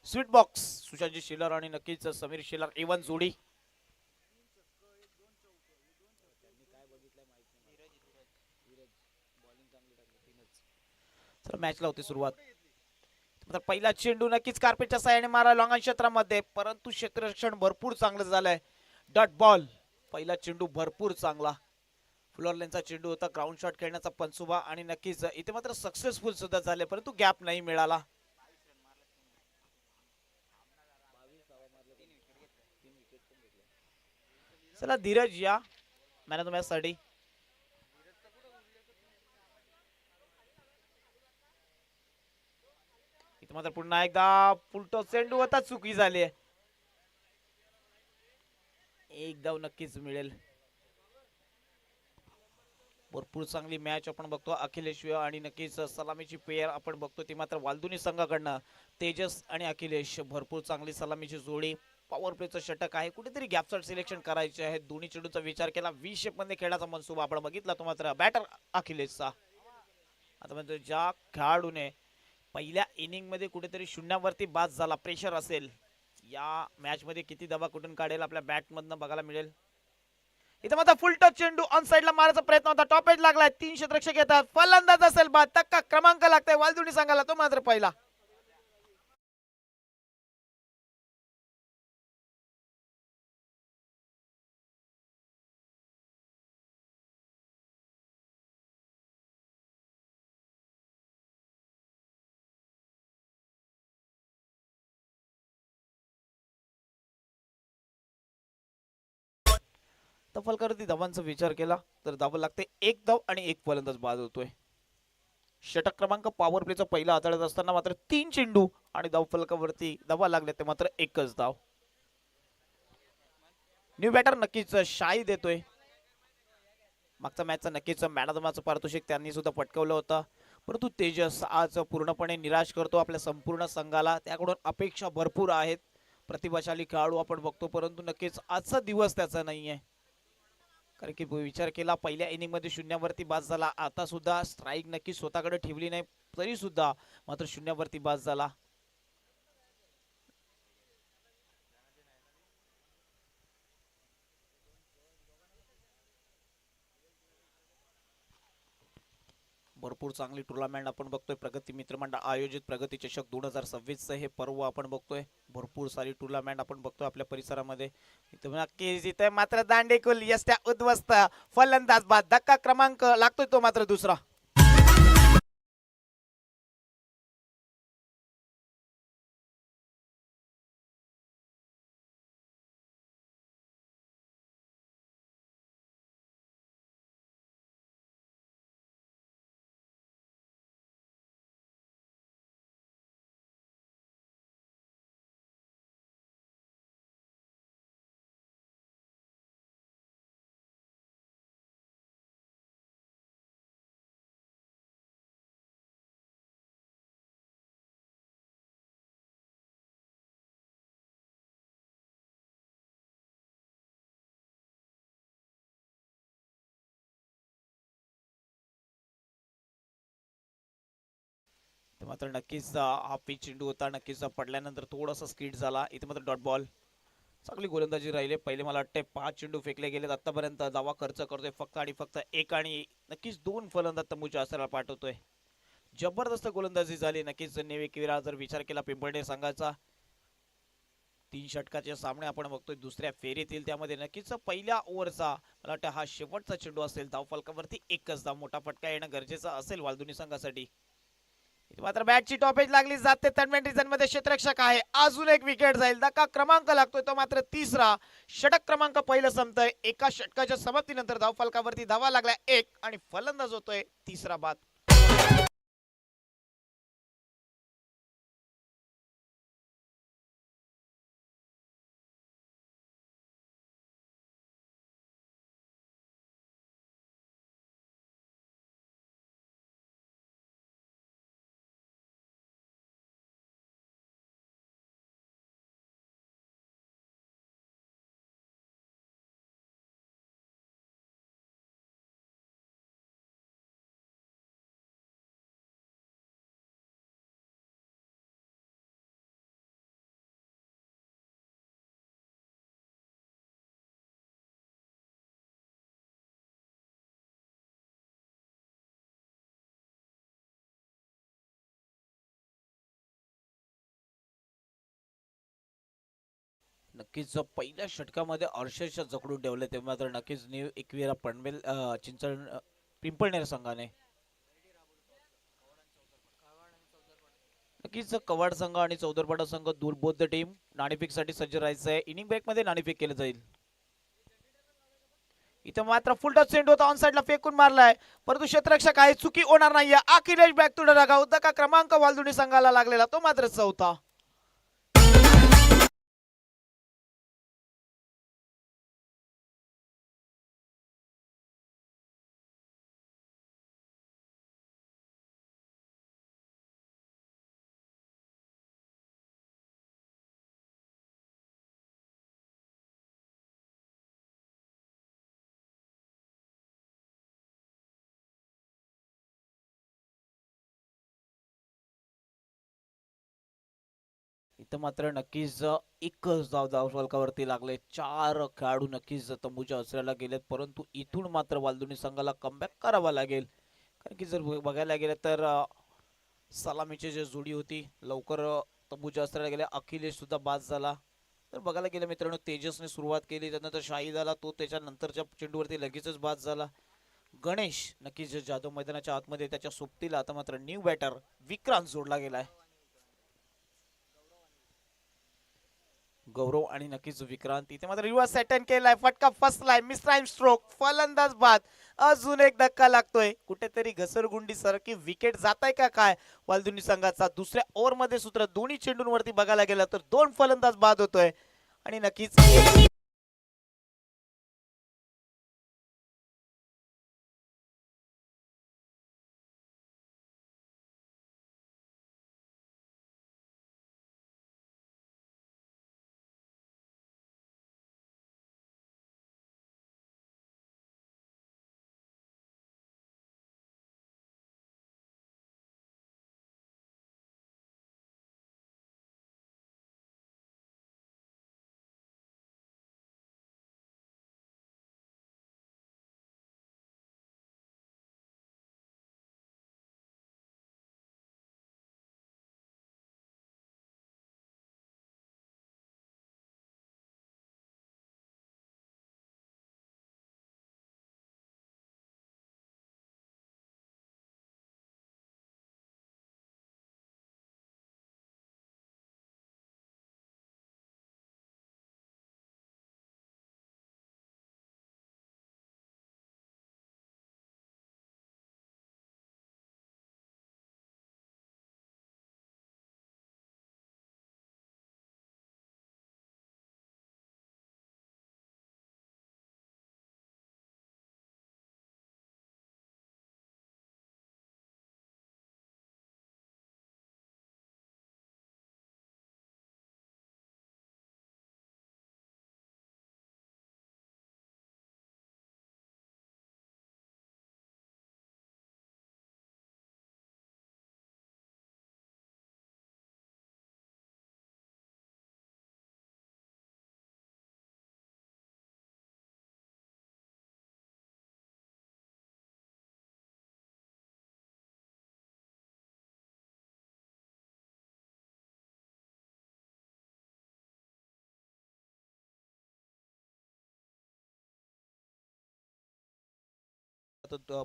Sweet box सुशांतजी शिलर आणि नक्कीच Sameer शिलर even जोडी. तर मॅचला होती सुरुवात. तर पहिला चेंडू नक्कीच कार्पेटच्या साह्याने मारा लॉंग क्षेत्रामध्ये, परंतु क्षेत्ररक्षण भरपूर चांगलं झालंय. Dot ball. पहिला चेंडू भरपूर चांगला. फ्लोअर लेनचा चेंडू होता, ग्राउंड शॉट खेळण्याचा पंचुबा आणि नक्कीच इथे मात्र सक्सेसफुल सुद्धा झाले, परंतु गॅप नाही मिळाला. चला धीरज या मॅन ऑफ द मॅच साठी. इथे मात्र पुन्हा एकदा फुलटो चेंडू होता, चुकी झाली. एक धाव नक्कीच मिळेल. भरपूर चांगली मॅच आपण बघतो. अखिलेश आणि नक्कीच सलामीची पेयर आपण बघतो ती मात्र वालदुनी संघाकडनं तेजस आणि अखिलेश. भरपूर चांगली सलामीची जोडी. पॉवर प्लेचं षटक आहे, कुठेतरी गॅपशॉट सिलेक्शन करायचे आहे. दोन्ही चेंडूचा विचार केला. 20 शेप मध्ये खेळण्याचा मनसुबा आपण बघितला तो मात्र बॅटर अखिलेशचा. आता म्हणजे ज्या खेळाडूने पहिल्या इनिंग मध्ये कुठेतरी शून्यावरती बाद झाला, प्रेशर असेल, या मॅच मध्ये किती दबा कुठून काढेल आपल्या बॅट मधनं बघायला मिळेल. इथं मात्र फुल टच चेंडू ऑन साइडला मारायचा प्रयत्न होता, टॉप एज लागलाय. 3 क्षेत्ररक्षक येतात, फलंदाज असेल बाद. धक्का क्रमांक लागतोय वालदुनी संघाला, तो मात्र पहिला. तफलकरती धावांचा विचार केला तर धाव लागते. एक धाव आणि एक फलंदाज बाद होतोय. षटक क्रमांक पॉवर प्लेचा पहिला हाताळत असताना मात्र 3 चेंडू आणि धाव फलकावरती धावा लागले ते मात्र एकच धाव. न्यू बॅटर नक्कीच शाही देतोय. मागच्या मॅचचा नक्कीच मॅन ऑफ द मॅचचं पारितोषिक त्यांनी सुद्धा पटकावलं होतं, परंतु तेजस आज पूर्णपणे निराश करतो आपल्या संपूर्ण संघाला. त्याकडून अपेक्षा भरपूर आहेत. प्रतिभाशाली खेळाडू आपण बघतो, परंतु नक्कीच आजचा दिवस त्याचा नाहीये. कारण की विचार केला पहिल्या इनिंग मध्ये शून्यावरती बाद झाला, आता सुद्धा स्ट्राईक नक्की स्वतःकडे ठेवली नाही तरी सुद्धा मात्र शून्यावरती बाद झाला. भरपूर चांगली टुर्नामेंट आपण बघतोय. प्रगती मित्रमंडळ आयोजित प्रगती चषक 2026 हे पर्व आपण बघतोय. भरपूर सारी टुर्नामेंट आपण बघतोय आपल्या परिसरामध्ये. नक्कीच इथे मात्र दांडेकुल यष्ट्या उद्ध्वस्त, फलंदाज बाद. धक्का क्रमांक लागतोय तो मात्र दुसरा. मात्र नक्कीच हा पिच चेंडू होता, नक्कीच पडल्यानंतर थोडासा स्किड झाला. इथे मात्र डॉट बॉल. चांगली गोलंदाजी राहिले. पहिले मला वाटते 5 चेंडू फेकले गेलेत आतापर्यंत. दावा खर्च करतोय फक्त आणि फक्त एक आणि नक्कीच 2 फलंदाज तंबूच्या आसराला पाठवतोय. जबरदस्त गोलंदाजी झाली. नक्कीच नेविकवीरा जर विचार केला पिंपळणे संघाचा, 3 षटकाचे सामने आपण बघतोय दुसऱ्या फेरीतील, त्यामध्ये नक्कीच पहिल्या ओव्हरचा मला वाटतं हा शेवटचा चेंडू असेल. धाव फलकावरती एकच धाव. मोठा फटका येणं गरजेचं असेल वालदुनी संघासाठी. मात्र बॅटची टॉपेज लागली जाते. तन्मेन रिझन मध्ये क्षेत्ररक्षक आहे, अजून एक विकेट जाईल. धक्का क्रमांक लागतोय तो मात्र तिसरा. षटक क्रमांक पहिलं संपतंय. एका षटकाच्या समाप्तीनंतर धाव फलकावरती धावा लागल्या एक आणि फलंदाज होतोय तिसरा बाद. नक्कीच पहिल्या षटकामध्ये अक्षरशः जखडून ठेवले ते मात्र नक्कीच न्यू एकविरा पनवेल चिंचण पिंपळनेर संघाने. नक्कीच कवाड संघ आणि चौदरपाडा संघ दूरबोध टीम नाणेफेक साठी सज्ज राहायचं आहे. इनिंग ब्रेक मध्ये नाणेफेक केलं जाईल. इथं मात्र फुल टच सेंड होता, ऑन साइडला फेकून मारलाय परंतु क्षेत्ररक्षक आहे, चुकी होणार नाहीये. अखिलेश बॅक टू डगा उद्या क्रमांक वालदुनी संघाला लागलेला तो मात्र चौथा. इथं मात्र नक्कीच एकच धाव फलकावरती लागले. 4 खेळाडू नक्कीच तंबूच्या आसऱ्याला गेलेत परंतु इथून मात्र वालदुनी संघाला कमबॅक करावा लागेल. कारण की जर बघायला गेलं तर सलामीची जी जोडी होती लवकर तंबूच्या आसऱ्याला गेल्या. अखिलेश सुद्धा बाद झाला. तर बघायला गेलं मित्रांनो तेजसने सुरुवात केली, त्यानंतर शाहिद आला, तो त्याच्यानंतरच्या चेंडूवरती लगेचच बाद झाला. गणेश नक्कीच जाधव मैदानाच्या आतमध्ये त्याच्या सोबतीला आता मात्र न्यू बॅटर विक्रांत जोडला गेलाय. गौरव आणि नक्कीच विक्रांत इथे मात्र रिव्हर्स अटेम्प्ट केलाय, फटका फसलाय, मिस टाइम स्ट्रोक, फलंदाज बाद. अजून एक धक्का लागतोय, कुठेतरी घसरगुंडी सारखी विकेट जाताय का काय वालदुनी संघाचा. दुसऱ्या ओव्हर मध्ये सूत्र दोन्ही चेंडूंवरती बघायला गेलं तर 2 फलंदाज बाद होतोय आणि नक्कीच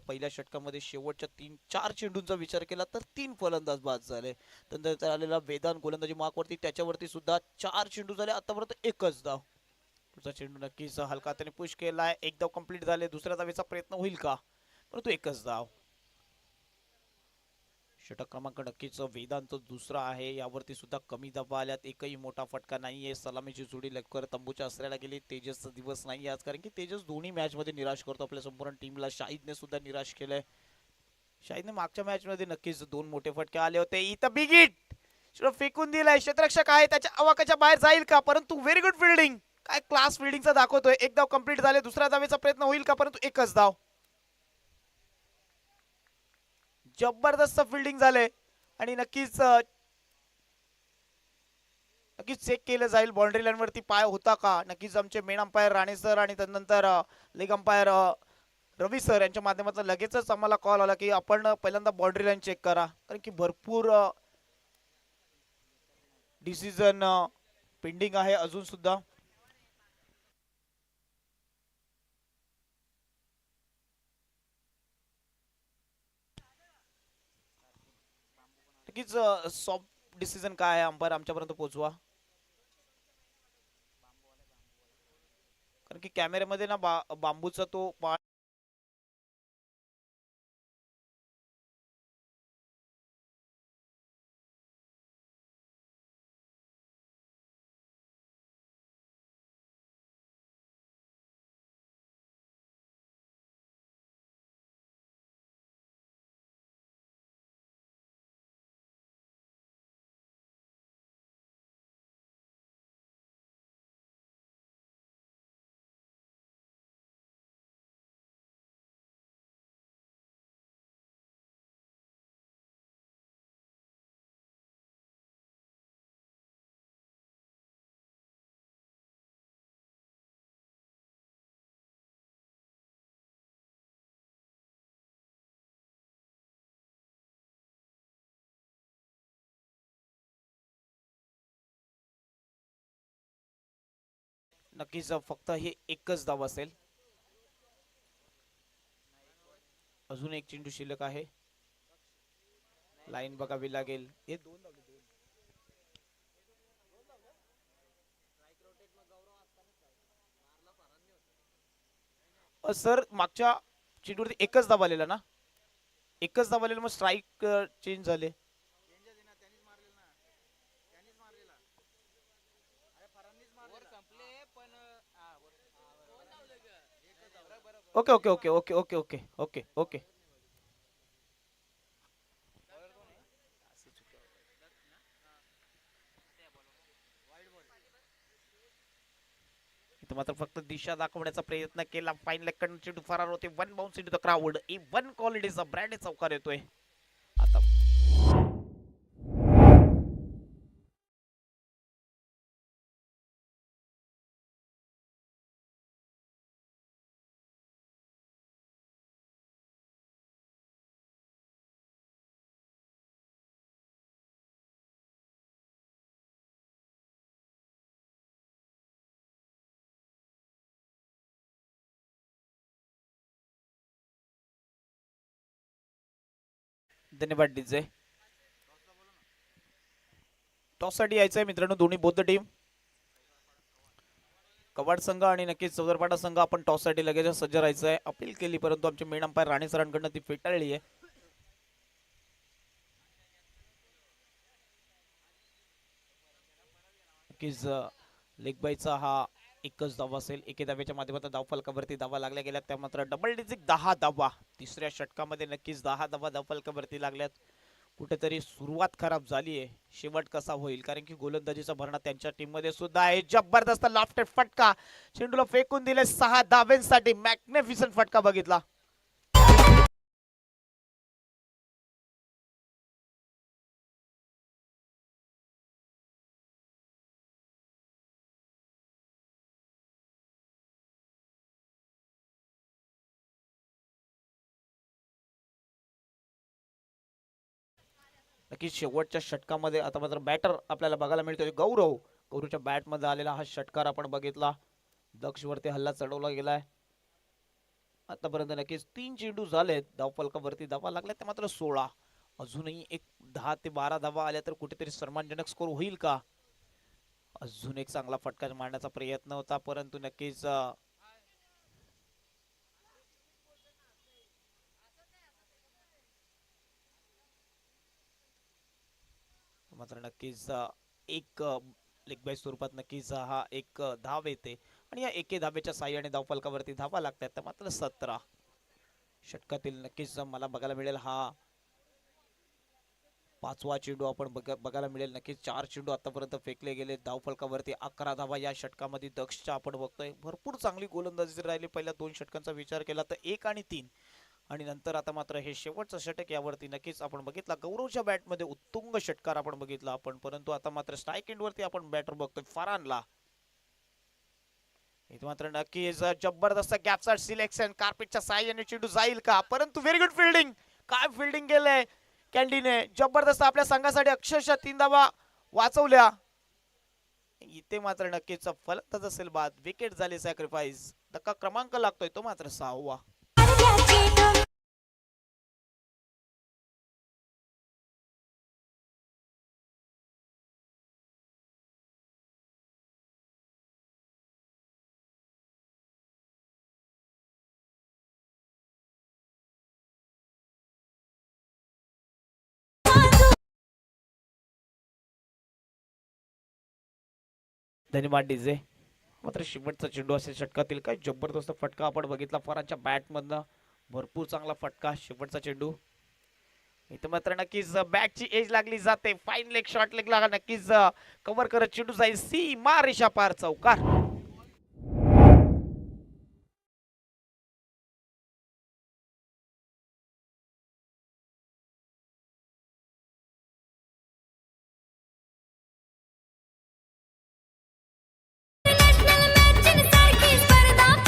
पहिल्या षटकामध्ये शेवटच्या 3-4 चेंडूंचा विचार केला तर 3 फलंदाज बाद झाले. त्यानंतर आलेला वेदांत गोलंदाजी मार्कवरती त्याच्यावरती सुद्धा 4 चेंडू झाले, आतापर्यंत एकच धाव. पुढचा चेंडू नक्कीच हलका त्याने पुश केलाय, एक धाव कंप्लीट झाले, दुसऱ्या धावेचा प्रयत्न होईल का परंतु एकच धाव. षटक क्रमांक नक्कीच वेदांत दुसरा आहे, यावरती सुद्धा कमी धावा आल्यात, एकही मोठा फटका नाहीये. सलामीची जोडी लवकर तंबूच्या आसऱ्याला गेली. तेजसचा दिवस नाही आज, कारण की तेजस दोन्ही मॅच मध्ये निराश करतो आपल्या संपूर्ण टीमला. शाहिदने सुद्धा निराश केलंय. शाहिदने मागच्या मॅच मध्ये नक्कीच 2 मोठे फटके आले होते. इथं बिग हिट फेकून दिलाय, क्षेत्ररक्षक आहे त्याच्या आवाकाच्या बाहेर जाईल का परंतु व्हेरी गुड फिल्डिंग, काय क्लास फिल्डिंगचा दाखवतोय. एक धाव कंप्लीट झाले, दुसऱ्या धावेचा प्रयत्न होईल का परंतु एकच धाव. जबरदस्त फिल्डिंग झाले आणि नक्कीच नक्कीच चेक केलं जाईल बाउंड्री लाईन वरती पाय होता का. नक्कीच आमचे मेन अंपायर राणे सर आणि त्यानंतर लेग अंपायर रवी सर यांच्या माध्यमातून लगेचच आम्हाला कॉल आला की आपण पहिल्यांदा बाउंड्री लाईन चेक करा, कारण की भरपूर डिसिजन पेंडिंग आहे अजून सुद्धा. नक्कीच सॉफ्ट डिसिजन काय आहे अंपायर आमच्यापर्यंत पोहोचवा, कारण की कॅमेऱ्यामध्ये ना बांबूचा तो नक्कीच फक्त हे एकच धाव असेल. अजून एक चेंडू शिल्लक आहे. लाईन बघावी लागेल. हे दोन धावले. सर मागच्या चेंडूवरती एकच धाव आलेला ना, एकच धाव आलेला, मग स्ट्राईक चेंज झाले. Okay okay okay okay okay okay okay okay. इथं मात्र फक्त दिशा दाखवण्याचा प्रयत्न केला. फाईन लेग चेंडू फरार होते. One bounce into the crowd. One call it is a brand चौकार येतोय आता. धन्यवाद डीजे. टॉस साठी यायचंय मित्रांनो दोन्ही बौद्ध टीम, कवाड संघ आणि नक्कीच चौदरपाडा संघ. आपण टॉस साठी लगेच सज्ज राहायचंय. अपील केली परंतु आमचे मेन अंपायर राणे सरांकडनं ती फेटाळली आहे. नक्कीच लेग बायचा हा एकच धावा असेल. एके धाव्याच्या माध्यमातून धावफलकावरती धावा लागल्या गेल्या, त्या मात्र डबल डिजिट 10 धावा. तिसऱ्या षटकामध्ये नक्कीच 10 धावा धावफलकावरती लागल्यात. कुठेतरी सुरुवात खराब झाली आहे, शेवट कसा होईल, कारण की गोलंदाजीचा भरणा त्यांच्या टीम मध्ये सुद्धा आहे. जबरदस्त लॉफ्टेड फटका, चेंडूला फेकून दिले 6 धाव्यांसाठी. मॅग्निफिसंट फटका बघितला. नक्कीच शेवटच्या षटकामध्ये आता मात्र बॅटर आपल्याला बघायला मिळतोय गौरव. गौरवच्या बॅट मध्ये आलेला हा षटकार आपण बघितला. दक्ष वरती हल्ला चढवला गेलाय. आतापर्यंत नक्कीच 3 चेंडू झालेत, धावफलकावरती धावा लागल्या त्या मात्र 16. अजूनही एक 10 ते 12 धावा आल्या तर कुठेतरी सन्मानजनक स्कोर होईल का. अजून एक चांगला फटका मारण्याचा प्रयत्न होता परंतु नक्कीच मात्र नक्कीच एक लेग बाय स्वरूपात नक्कीच हा एक धाव येते आणि या एके धावेच्या साह्याने धावफलकावरती धावा लागतात. तर मात्र 17 षटकातील नक्कीच मला बघायला मिळेल हा 5वा चेंडू आपण बघायला मिळेल. नक्कीच 4 चेंडू आतापर्यंत फेकले गेले. धावफलकावरती 11 धावा या षटकामध्ये दक्षच्या आपण बघतोय. भरपूर चांगली गोलंदाजी राहिली. पहिल्या 2 षटकांचा विचार केला तर 1 आणि 3, आणि नंतर आता मात्र हे शेवटचं षटक यावरती नक्कीच आपण बघितला. गौरवच्या बॅटमध्ये उत्तुंग षटकार आपण बघितला आपण, परंतु आता मात्र स्ट्राईक एंड वरती आपण बॅटर बघतोय फरानला. इथे मात्र नक्कीच जबरदस्त गॅपचा सिलेक्शन. कार्पेटच्या साह्याने चेंडू जाईल का, परंतु व्हेरी गुड फिल्डिंग. काय फिल्डिंग केलंय कॅन्डीने, जबरदस्त. आपल्या संघासाठी अक्षरशः 3 धावा वाचवल्या. इथे मात्र नक्कीच फलंदाज असेल बाद. विकेट झाली सॅक्रिफाईस. धक्का क्रमांक लागतोय तो मात्र 6वा. धन्यवाद डीजे. मात्र शेवटचा चेंडू असेल षटकातील काय जबरदस्त फटका आपण बघितला फरांच्या बॅटमधनं. भरपूर चांगला फटका शेवटचा चेंडू. इथं मात्र नक्कीच बॅटची एज लागली जाते. फाईन लेग शॉट लेग लागा नक्कीच कव्हर करत चेंडू जाईल सीमा रेषा पार चौकार.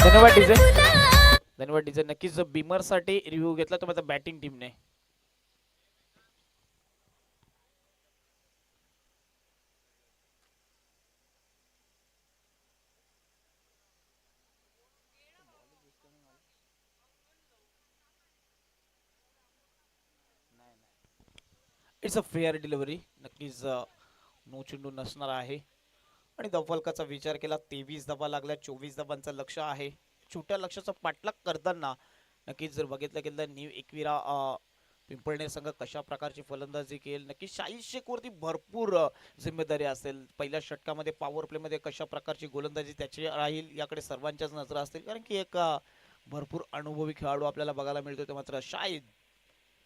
धन्यवाद डीजे. धन्यवाद डीजे. नक्कीच बीमर साठी रिव्ह्यू घेतला तो माझ्या बॅटिंग टीमने. It's a fair delivery. नक्कीच नो चेंडू नसणार आहे. आणि धावफलकाचा विचार केला 23 धावा लागल्या. 24 धावांचं लक्ष आहे. छोट्या लक्षाचा पाठलाग करताना नक्कीच जर बघितलं गेलं न्यू एकविरा पिंपळनेर संघ कशा प्रकारची फलंदाजी केली. नक्कीच शाहीद शेख वरती भरपूर जिम्मेदारी असेल. पहिल्या षटकामध्ये पॉवर प्ले मध्ये कशा प्रकारची गोलंदाजी त्याची राहील याकडे सर्वांच्याच नजर असतील. कारण की एक भरपूर अनुभवी खेळाडू आपल्याला बघायला मिळतो. तो मात्र शाहीद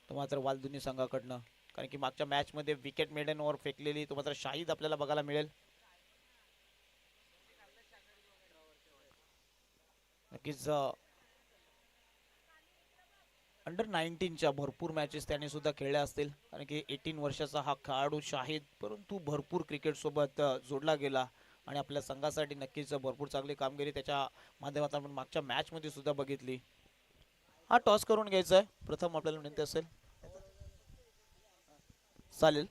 तो मात्र वालदुनी संघाकडनं. कारण की मागच्या मॅच मध्ये विकेट मेडन ओव्हर फेकलेली तो मात्र शाहीद आपल्याला बघायला मिळेल. नक्कीच अंडर 19च्या भरपूर मॅचेस त्याने सुद्धा खेळल्या असतील. कारण की 18 वर्षाचा हा खेळाडू शाहीद परंतु भरपूर क्रिकेट सोबत जोडला गेला आणि आपल्या संघासाठी नक्कीच भरपूर चांगली कामगिरी त्याच्या माध्यमातून आपण मागच्या मॅच मध्ये सुद्धा बघितली. हा टॉस करून घ्यायचा आहे प्रथम आपल्याला विनंती असेल. चालेल.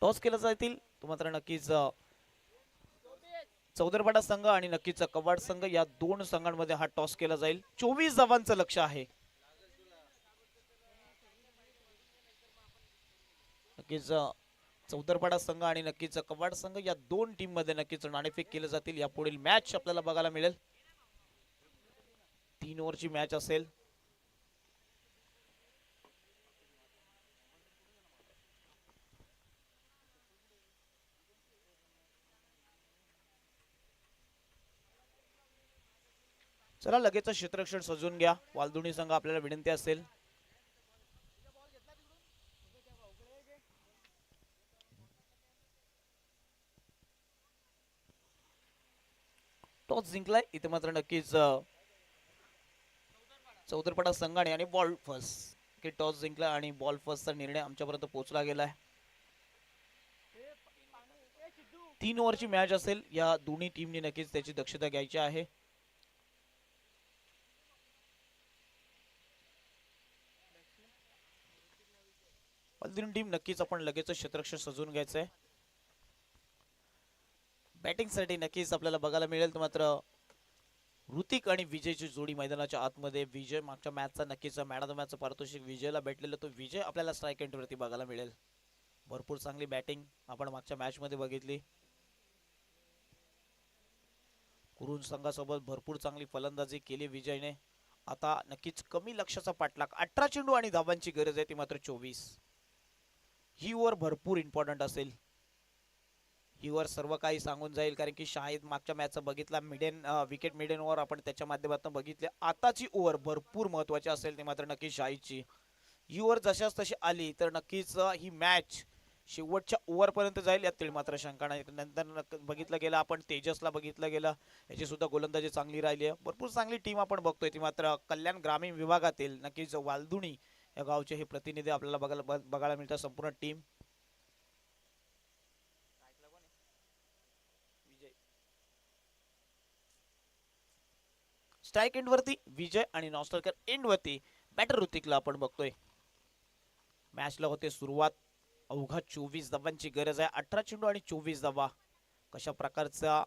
टॉस केला जातील तो मात्र नक्कीच चौदरपाडा संघ आणि नक्कीच कवाड संघ या दोन संघांमध्ये हा टॉस केला जाईल. 24 धावांचं लक्ष आहे. नक्कीच चौदरपाडा संघ आणि नक्कीच कवाड संघ या दोन टीम मध्ये नक्कीच नाणेफेक केले जातील. या पुढील मॅच आपल्याला बघायला मिळेल. 3 ओव्हरची मॅच असेल. चला लगेच क्षेत्ररक्षण सजून घ्या. वालदुणी संघ आपल्याला विनंती असेल. टॉस जिंकलाय इथे मात्र नक्कीच चौदरपाडा संघाने आणि बॉल फर्स्ट की टॉस जिंकला आणि बॉल फर्स्टचा निर्णय आमच्यापर्यंत पोहोचला गेलाय. 3 ओव्हरची मॅच असेल. या दोन्ही टीमने नक्कीच त्याची दक्षता घ्यायची आहे. दोन्ही टीम नक्कीच आपण लगेच क्षेत्ररक्षण सजून घ्यायचंय. बॅटिंग साठी नक्कीच आपल्याला बघायला मिळेल. मात्र ऋतिक आणि विजयची जोडी मैदानाच्या आतमध्ये. विजय मागच्या मॅचचा नक्कीच मॅन ऑफ द मॅचचं पारितोषिक विजयला भेटलेलं. तो विजय आपल्याला स्ट्राईक एंडवरती बघायला मिळेल. भरपूर चांगली बॅटिंग आपण मागच्या मॅच मध्ये बघितली. कुरुन संघासोबत भरपूर चांगली फलंदाजी केली विजयने. आता नक्कीच कमी लक्षाचा पाठलाग. 18 चेंडू आणि धावांची गरज आहे ती मात्र 24. ही ओव्हर भरपूर इम्पॉर्टंट असेल. ही ओव्हर सर्व काही सांगून जाईल. कारण की शाहीद मागच्या मॅचचा बघितला मिडन विकेट मिडन ओव्हर आपण त्याच्या माध्यमातून बघितले. आताची ओव्हर भरपूर महत्वाची असेल ती मात्र नक्की शाहीदची. ही ओव्हर जशाच तशी आली तर नक्कीच ही मॅच शेवटच्या ओव्हर पर्यंत जाईल यात मात्र शंका नाही. नंतर बघितलं गेलं आपण तेजसला बघितलं गेलं याची सुद्धा गोलंदाजी चांगली राहिली आहे. भरपूर चांगली टीम आपण बघतोय ती मात्र कल्याण ग्रामीण विभागातील नक्कीच वालधुणी या गावचे हे प्रतिनिधी आपल्याला बघायला मिळतात. संपूर्ण टीम स्ट्राईक एंड वरती विजय आणि नॉस्टरकर एंड वरती बॅटर ऋतिकला आपण बघतोय. मॅचला होते सुरुवात. अवघा 24 धावांची गरज आहे. 18 चेंडू आणि 24 धावा. कशा प्रकारचा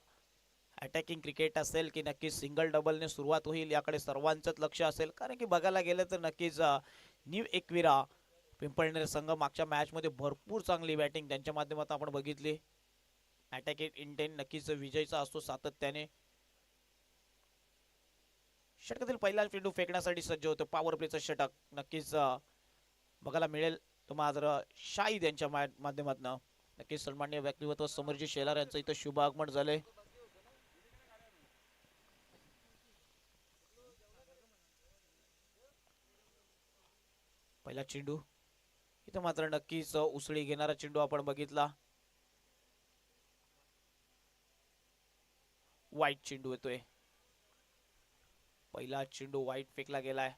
अटॅकिंग क्रिकेट असेल की नक्कीच सिंगल डबलने सुरुवात होईल याकडे सर्वांचंच लक्ष असेल. कारण की बघायला गेलं तर नक्कीच न्यू एकविरा पिंपळनेर संघ मागच्या मॅच मध्ये भरपूर चांगली बॅटिंग त्यांच्या माध्यमातून आपण बघितली. अटॅकिंग इंटेंट नक्कीच विजयचा असतो सातत्याने. षटकातील पहिला चेंडू फेकण्यासाठी सज्ज होतो. पॉवर प्लेचा षटक नक्कीच बघायला मिळेल. तो मात्र शाहिद यांच्या माध्यमातून नक्कीच सन्माननीय व्यक्तिमत्व समरजी शेलार यांचं इथं शुभ आगमन झालंय. पहिला चेंडू इथं मात्र नक्कीच उसळी घेणारा चेंडू आपण बघितला. वाईट चेंडू येतोय. पहिला चेंडू वाईट फेकला गेलाय.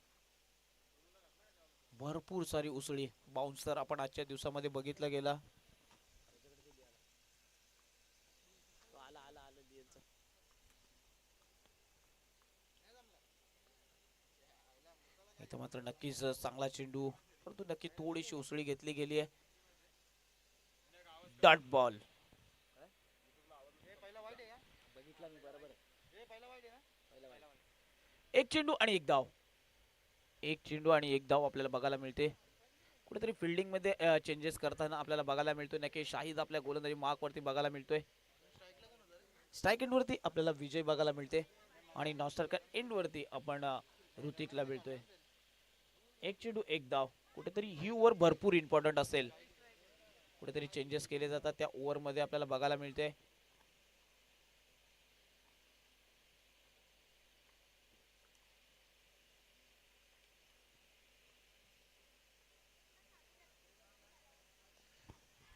भरपूर सारी उसळी बाउन्सर आपण आजच्या दिवसामध्ये बघितलं गेला. इथं मात्र नक्कीच चांगला चेंडू, परंतु नक्की थोडीशी उसळी घेतली गेली आहे. Dot ball. एक चेंडू आणि एक धाव. एक चेंडू आणि एक धाव आपल्याला बघायला मिळते. कुठेतरी फिल्डिंग मध्ये चेंजेस करताना आपल्याला बघायला मिळतोय. नक्की शाहिद आपल्या गोलंदाजी मार्क वरती बघायला मिळतोय. स्ट्राइक एंड वरती आपल्याला विजय बघायला मिळते आणि नॉन स्ट्राइकर एंड वरती आपण ऋतिकला मिळतोय. एक चेंडू एक धाव. कुठेतरी ही ओव्हर भरपूर इम्पॉर्टंट असेल. कुठेतरी चेंजेस केले जातात त्या ओव्हर मध्ये आपल्याला बघायला मिळते.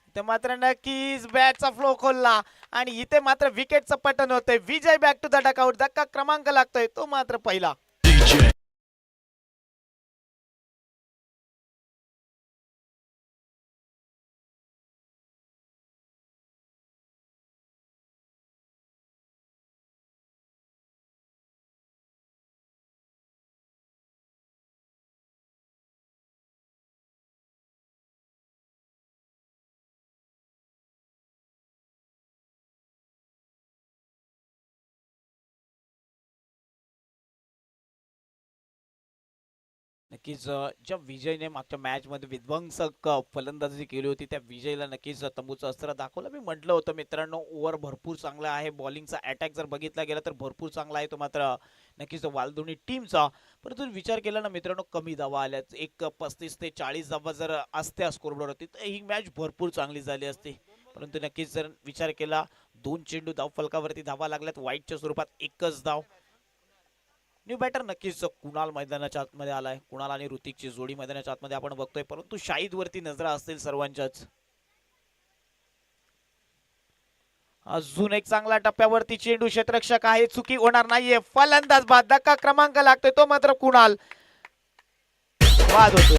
इथे मात्र नक्कीच बॅटचा फ्लो खोलला आणि इथे मात्र विकेटचं पतन होतंय. विजय बॅक टू द डकआउट. धक्का क्रमांक लागतोय तो मात्र पहिला. नक्कीच ज्या विजयने मागच्या मॅच मध्ये विध्वंसक फलंदाजी केली होती त्या विजयला नक्कीच तंबूचं अस्त्र दाखवलं. मी म्हटलं होतं मित्रांनो ओव्हर भरपूर चांगला आहे. बॉलिंगचा अटॅक जर बघितला गेला तर भरपूर चांगला आहे तो मात्र नक्कीच वालधुनी टीमचा. परंतु विचार केला ना मित्रांनो कमी धावा आल्या. एक 35 ते 40 धावा जर असत्या स्कोरबोर्ड होती तर ही मॅच भरपूर चांगली झाली असती. परंतु नक्कीच जर विचार केला 2 चेंडू धाव फलकावरती धावा लागल्यात. वाईटच्या स्वरूपात एकच धाव. न्यू बॅटर नक्कीच कुणाल मैदानाच्या आतमध्ये आलाय. कुणाल आणि ऋतिकची जोडी मैदानाच्या आतमध्ये आपण बघतोय. परंतु शाहिद वरती नजरा असतील सर्वांच्याच. अजून एक चांगला टप्प्यावरती चेंडू. क्षेत्ररक्षक आहे चुकी होणार नाहीये. फलंदाज बाद. धक्का क्रमांक लागतोय तो मात्र कुणाल. बाद होतोय.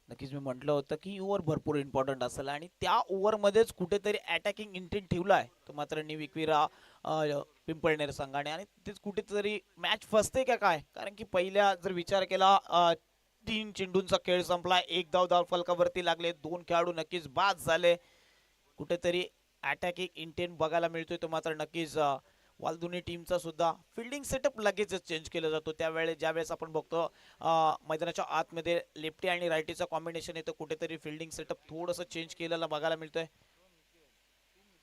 नक्कीच मी म्हटलं होतं की ओव्हर भरपूर इम्पॉर्टंट असेल आणि त्या ओव्हर मध्येच कुठेतरी अटॅकिंग इंटेंट ठेवलाय तो मात्र निविकविरा पिंपळनेर संघाने आणि तेच कुठेतरी मॅच फसते का काय. कारण की पहिल्या जर विचार केला 3 चेंडूंचा खेळ संपला. एक धाव धाव फलकावरती लागले. 2 खेळाडू नक्कीच बाद झाले. कुठेतरी अटॅकिंग इंटेंट बघायला मिळतोय तो मात्र नक्कीच वालधुनी टीमचा सुद्धा. फिल्डिंग सेटअप लगेचच चेंज केला जातो त्यावेळेस ज्यावेळेस आपण बघतो मैदानाच्या आतमध्ये लेफ्टी आणि रायटीचा कॉम्बिनेशन येतं. कुठेतरी फिल्डिंग सेटअप थोडंसं चेंज केलेलं बघायला मिळतोय.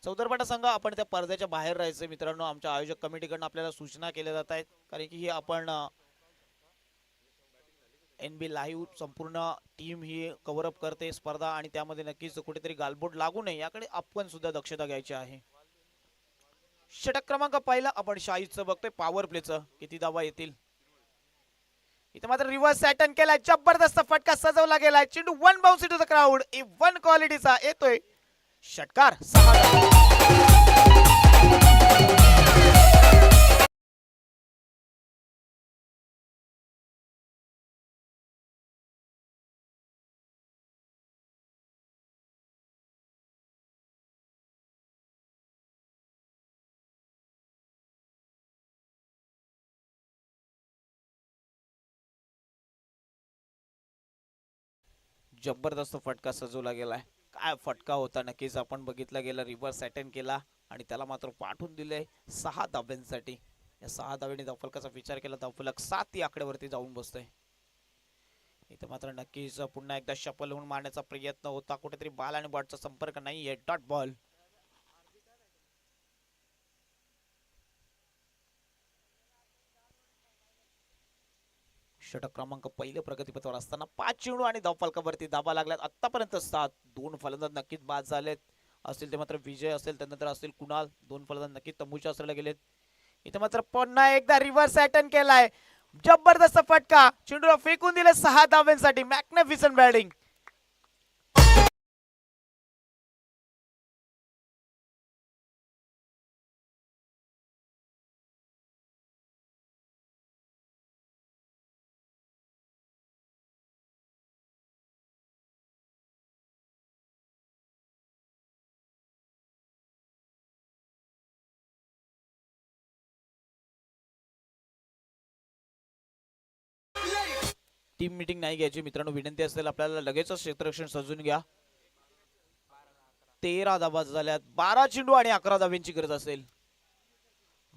चौदरपाटा संघ आपण त्या पडद्याच्या बाहेर राहायचं मित्रांनो. आमच्या आयोजक कमिटीकडून आपल्याला सूचना केल्या जात आहेत. कारण की ही आपण NB लाईव्ह संपूर्ण टीम ही कव्हर अप करते स्पर्धा आणि त्यामध्ये नक्कीच कुठेतरी गालबोट लागू नये याकडे आपण सुद्धा दक्षता घ्यायची आहे. षटक क्रमांक पहिला आपण शाहिदचं बघतोय. पॉवर प्लेचं किती धावा येतील. इथे मात्र रिव्हर्स सॅटन केलाय. जबरदस्त फटका सजवला गेलाय. चेंडू 1 बाउन्स टू द क्राउड. 1 क्वालिटीचा येतोय षटकार. 6 जबरदस्त फटका सजवला गेलाय. काय फटका होता नक्कीच. आपण बघितला गेला, रिव्हर्स अटेम्प्ट केला आणि त्याला मात्र पाठवून दिले 6 धाब्यांसाठी. या 6 धाब्यांनी धावफलकाचा विचार केला, धावफलक 7 या आकड्यावरती जाऊन बसतोय. इथे मात्र नक्कीच पुन्हा एकदा शफल होऊन मारण्याचा प्रयत्न होता, कुठेतरी बॉल आणि बॉटचा संपर्क नाहीये. Dot ball. षटक क्रमांक पहिले प्रगतीपथावर असताना 5 चेंडू आणि धावफलकावरती धाबा लागल्यात. आतापर्यंत 7. 2 फलंदाज नक्कीच बाद झालेत असतील ते मात्र विजय असेल, त्यानंतर असतील कुणाल. 2 फलंदाज नक्कीच तंबूच्या आसऱ्याला गेलेत. इथे मात्र पुन्हा एकदा रिव्हर्स अटेम्प्ट केलाय. जबरदस्त फटका, चेंडूला फेकून दिले 6 धाव्यांसाठी. Magnificent batting. टीम मीटिंग नाही घ्यायची मित्रांनो, विनंती असेल आपल्याला लगेचच क्षेत्ररक्षण सजून घ्या. 13 धाबा झाल्यात. 12 चेंडू आणि 11 धाब्यांची गरज असेल.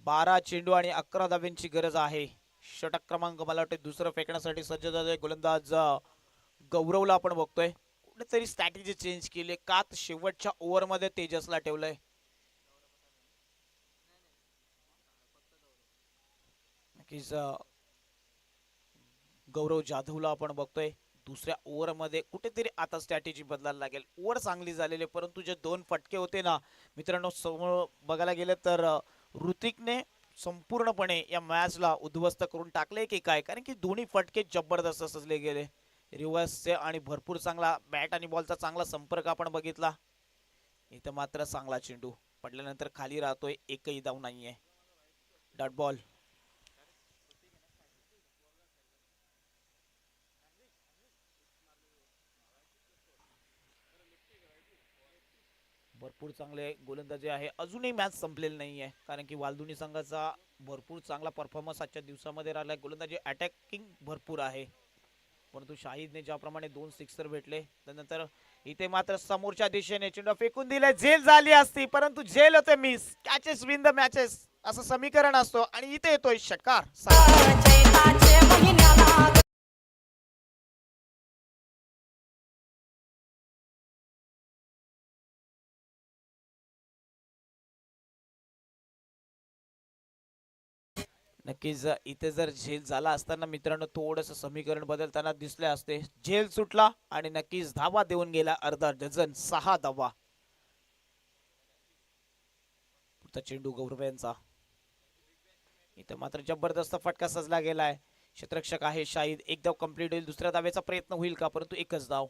12 चेंडू आणि 11 धाब्यांची गरज आहे. षटक क्रमांक मला वाटतं दुसरं फेकण्यासाठी सज्ज झाले गोलंदाज गौरवला आपण बघतोय. कुठेतरी स्ट्रॅटेजी चेंज केली का, शेवटच्या ओव्हर मध्ये तेजसला ठेवलंय. नक्कीच गौरव जाधवला आपण बघतोय दुसऱ्या ओव्हर मध्ये कुठेतरी आता स्ट्रॅटेजी बदलायला लागेल. ओव्हर चांगली झालेली, परंतु जे 2 फटके होते ना मित्रांनो, समोर बघायला गेलं तर ऋतिकने संपूर्णपणे या मॅचला उद्ध्वस्त करून टाकले की काय, कारण की दोन्ही फटके जबरदस्त सजले गेले. रिव्हर्सचे आणि भरपूर चांगला बॅट आणि बॉलचा चांगला संपर्क आपण बघितला. इथं मात्र चांगला चेंडू पडल्यानंतर खाली राहतोय, एकही धाव नाहीये. Dot ball. भरपूर चांगले गोलंदाजी आहे. अजूनही मॅच संपलेली नाहीये, कारण की वालदुनी संघाचा भरपूर चांगला परफॉर्मन्स आजच्या दिवसामध्ये राहिला. गोलंदाजी अटॅकिंग भरपूर आहे, परंतु शाहिदने ज्याप्रमाणे 2 सिक्सर भेटले, त्यानंतर इथे मात्र समोरच्या दिशेने चेंडू फेकून दिले. झेल झाली असती, परंतु झेल होते miss. Catches win the matches असं समीकरण असतो आणि इथे येतोय षटकार. नक्कीच इथे जर झेल झाला असताना मित्रांनो थोडस समीकरण बदलताना दिसले असते. झेल सुटला आणि नक्कीच धावा देऊन गेला अर्धा डझन. 6 धावा. पुढचा चेंडू गौरव यांचा. इथे मात्र जबरदस्त फटका सजला गेलाय. क्षेत्ररक्षक आहे शाहिद. एक धाव कंप्लीट होईल, दुसऱ्या धावेचा प्रयत्न होईल का, परंतु एकच धाव.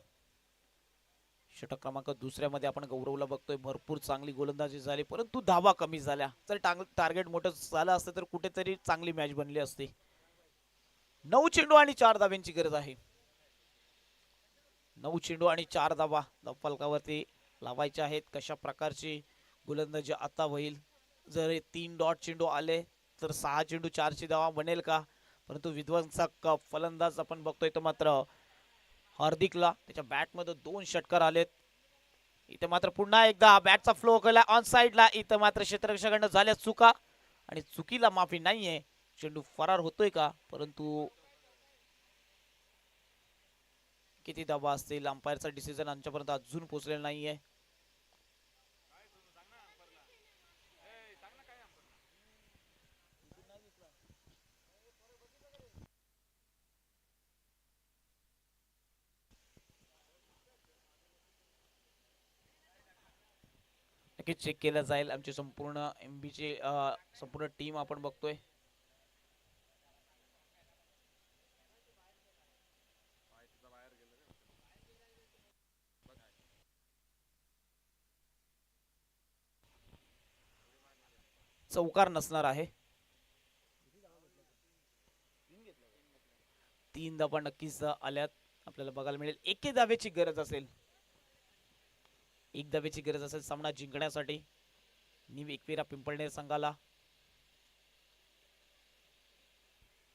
षटक क्रमांक दुसऱ्यामध्ये आपण गौरवला बघतोय. भरपूर चांगली गोलंदाजी झाली, परंतु धावा कमी झाल्या. जर टार्गेट मोठं झालं असतं तर कुठेतरी चांगली मॅच बनली असती. 9 चेंडू आणि 4 धाव्यांची गरज आहे. 9 चेंडू आणि 4 धावा धावफलकावरती लावायचे आहेत. कशा प्रकारची गोलंदाजी आता होईल. जर 3 डॉट चेंडू आले तर 6 चेंडू 4ची धावा बनेल का, परंतु विध्वंसक फलंदाज आपण बघतोय तो मात्र हार्दिकला त्याच्या बॅटमध्ये 2 षटकार आलेत. इथे मात्र पुन्हा एकदा बॅटचा फ्लो केला ऑन साइडला. इथं मात्र क्षेत्ररक्षकांना झाल्या चुका आणि चुकीला माफी नाहीये. चेंडू फरार होतोय का, परंतु किती धावा असतील अंपायरचा डिसिजन आमच्यापर्यंत अजून पोहोचलेला नाहीये. नक्कीच चेक केलं जाईल. आमची संपूर्ण एमबीची संपूर्ण टीम आपण बघतोय. चौकार नसणार आहे. 3 धावा नक्कीच आल्यात आपल्याला बघायला मिळेल. एके धावेची गरज असेल. 1 धावेची गरज असेल सामना जिंकण्यासाठी न्यू एकविरा पिंपळनेर संघाला.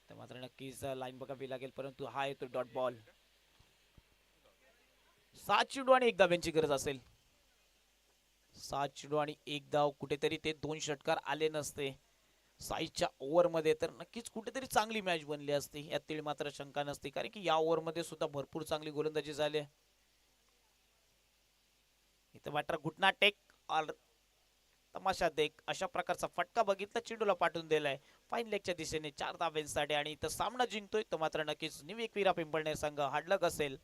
तर मात्र नक्कीच लाईन बघावी लागेल, परंतु हा येतो डॉट बॉल. 7 चेंडू आणि 1 धाब्यांची गरज असेल. 7 चेंडू आणि 1 धाव, कुठेतरी ते 2 षटकार आले नसते साईच्या ओव्हरमध्ये तर नक्कीच कुठेतरी चांगली मॅच बनली असती, यातील मात्र शंका नसते. कारण की या ओव्हरमध्ये सुद्धा भरपूर चांगली गोलंदाजी झाली. इथं मात्र घुटना टेक और तमाशा देख अशा प्रकारचा फटका बघितला, चेंडूला पाठवून दिलाय फाईन लेगच्या दिशेने 4 धाब्यांसाठी आणि इथं सामना जिंकतोय. तर मात्र नक्कीच न्यू एकविरा पिंपळनेर संघ हाडलक असेल